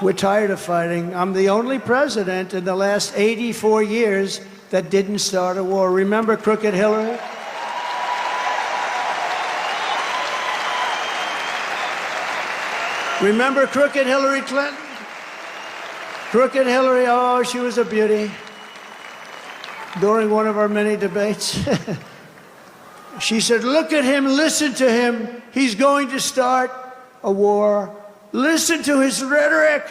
We're tired of fighting. I'm the only president in the last 84 years that didn't start a war. Remember Crooked Hillary? Remember Crooked Hillary Clinton? Crooked Hillary, oh, she was a beauty. During one of our many debates, she said, look at him, listen to him. He's going to start a war. Listen to his rhetoric.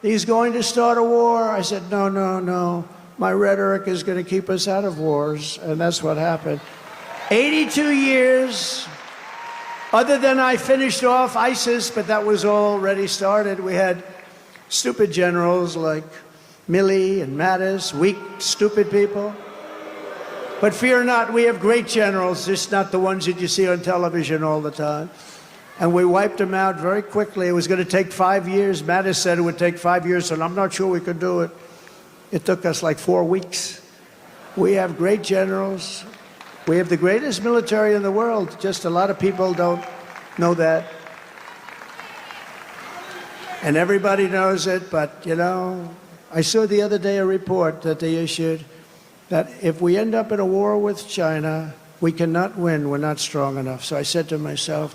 He's going to start a war. I said, no, no, no. My rhetoric is going to keep us out of wars. And that's what happened. 82 years. Other than I finished off ISIS, but that was already started. We had stupid generals like Milley and Mattis, weak, stupid people. But fear not, we have great generals, just not the ones that you see on television all the time. And we wiped them out very quickly. It was going to take 5 years. Mattis said it would take 5 years, and I'm not sure we could do it. It took us like 4 weeks. We have great generals. We have the greatest military in the world. Just a lot of people don't know that. And everybody knows it, but, you know, I saw the other day a report that they issued that if we end up in a war with China, we cannot win. We're not strong enough. So I said to myself,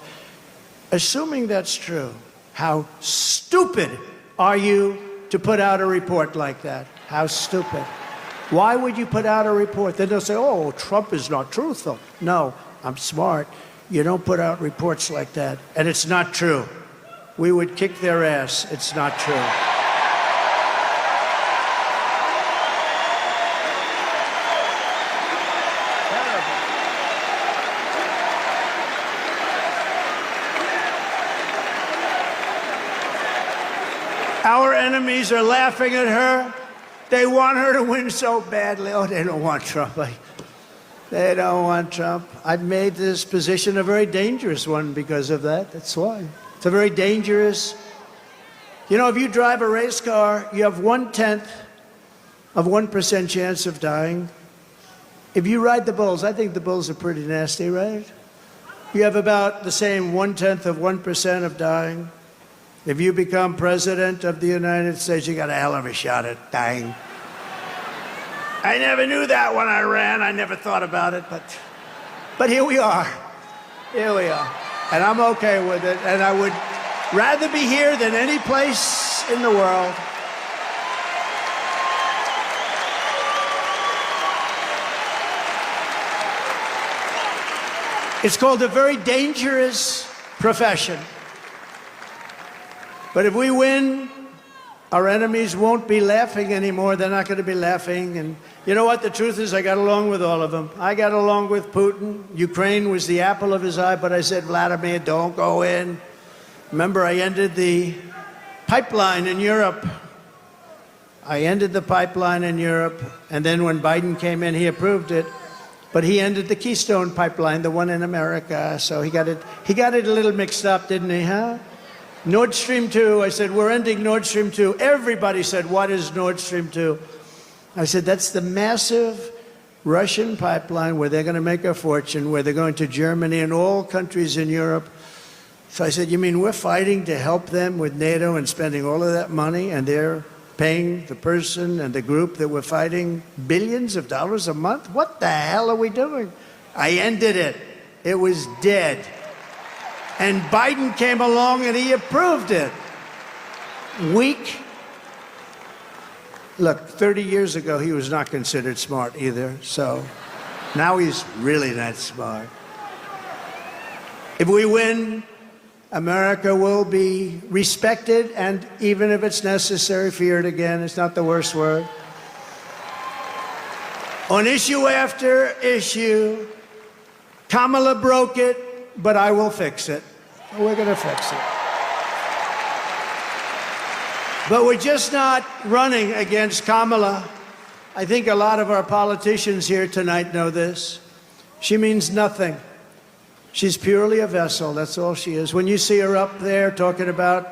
assuming that's true, how stupid are you to put out a report like that? How stupid. Why would you put out a report? Then they'll say, oh, Trump is not truthful. No, I'm smart. You don't put out reports like that. And it's not true. We would kick their ass. It's not true. Our enemies are laughing at her. They want her to win so badly. Oh, they don't want Trump. They don't want Trump. I've made this position a very dangerous one because of that. That's why. It's a very dangerous. You know, if you drive a race car, you have 1/10 of 1% chance of dying. If you ride the bulls, I think the bulls are pretty nasty, right? You have about the same 1/10 of 1% of dying. If you become president of the United States, you got a hell of a shot at dying. I never knew that when I ran. I never thought about it, but here we are. Here we are. And I'm okay with it. And I would rather be here than any place in the world. It's called a very dangerous profession. But if we win, our enemies won't be laughing anymore. They're not going to be laughing. And you know what? The truth is, I got along with all of them. I got along with Putin. Ukraine was the apple of his eye, but I said, Vladimir, don't go in. Remember, I ended the pipeline in Europe. I ended the pipeline in Europe. And then when Biden came in, he approved it. But he ended the Keystone pipeline, the one in America. So he got it a little mixed up, didn't he, huh? Nord Stream 2, I said, we're ending Nord Stream 2. Everybody said, what is Nord Stream 2? I said, that's the massive Russian pipeline where they're going to make a fortune, where they're going to Germany and all countries in Europe. So I said, you mean we're fighting to help them with NATO and spending all of that money, and they're paying the person and the group that we're fighting billions of dollars a month? What the hell are we doing? I ended it. It was dead. And Biden came along and he approved it. Weak. Look, 30 years ago, he was not considered smart either. So now he's really not smart. If we win, America will be respected, and even if it's necessary, feared again. It's not the worst word. On issue after issue, Kamala broke it. But I will fix it. We're going to fix it. But we're just not running against Kamala. I think a lot of our politicians here tonight know this. She means nothing. She's purely a vessel. That's all she is. When you see her up there talking about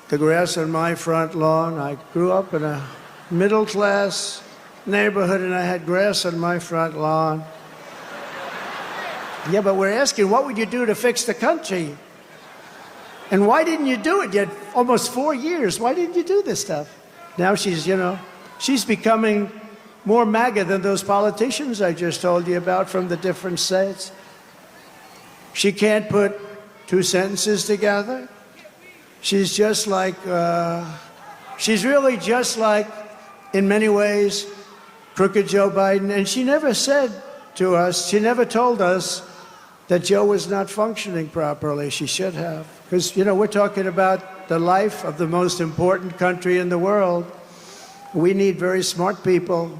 the grass on my front lawn, I grew up in a middle-class neighborhood and I had grass on my front lawn. Yeah, but we're asking, what would you do to fix the country? And why didn't you do it? You had almost 4 years. Why didn't you do this stuff? Now she's, she's becoming more MAGA than those politicians I just told you about from the different states. She can't put two sentences together. She's just like, she's really just like, in many ways, crooked Joe Biden. And she never said to us, she never told us that Joe was not functioning properly. She should have. Because, we're talking about the life of the most important country in the world. We need very smart people.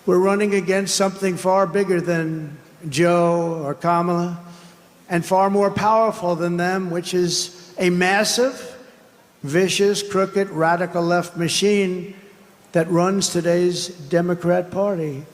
We're running against something far bigger than Joe or Kamala, and far more powerful than them, which is a massive, vicious, crooked, radical left machine that runs today's Democrat Party.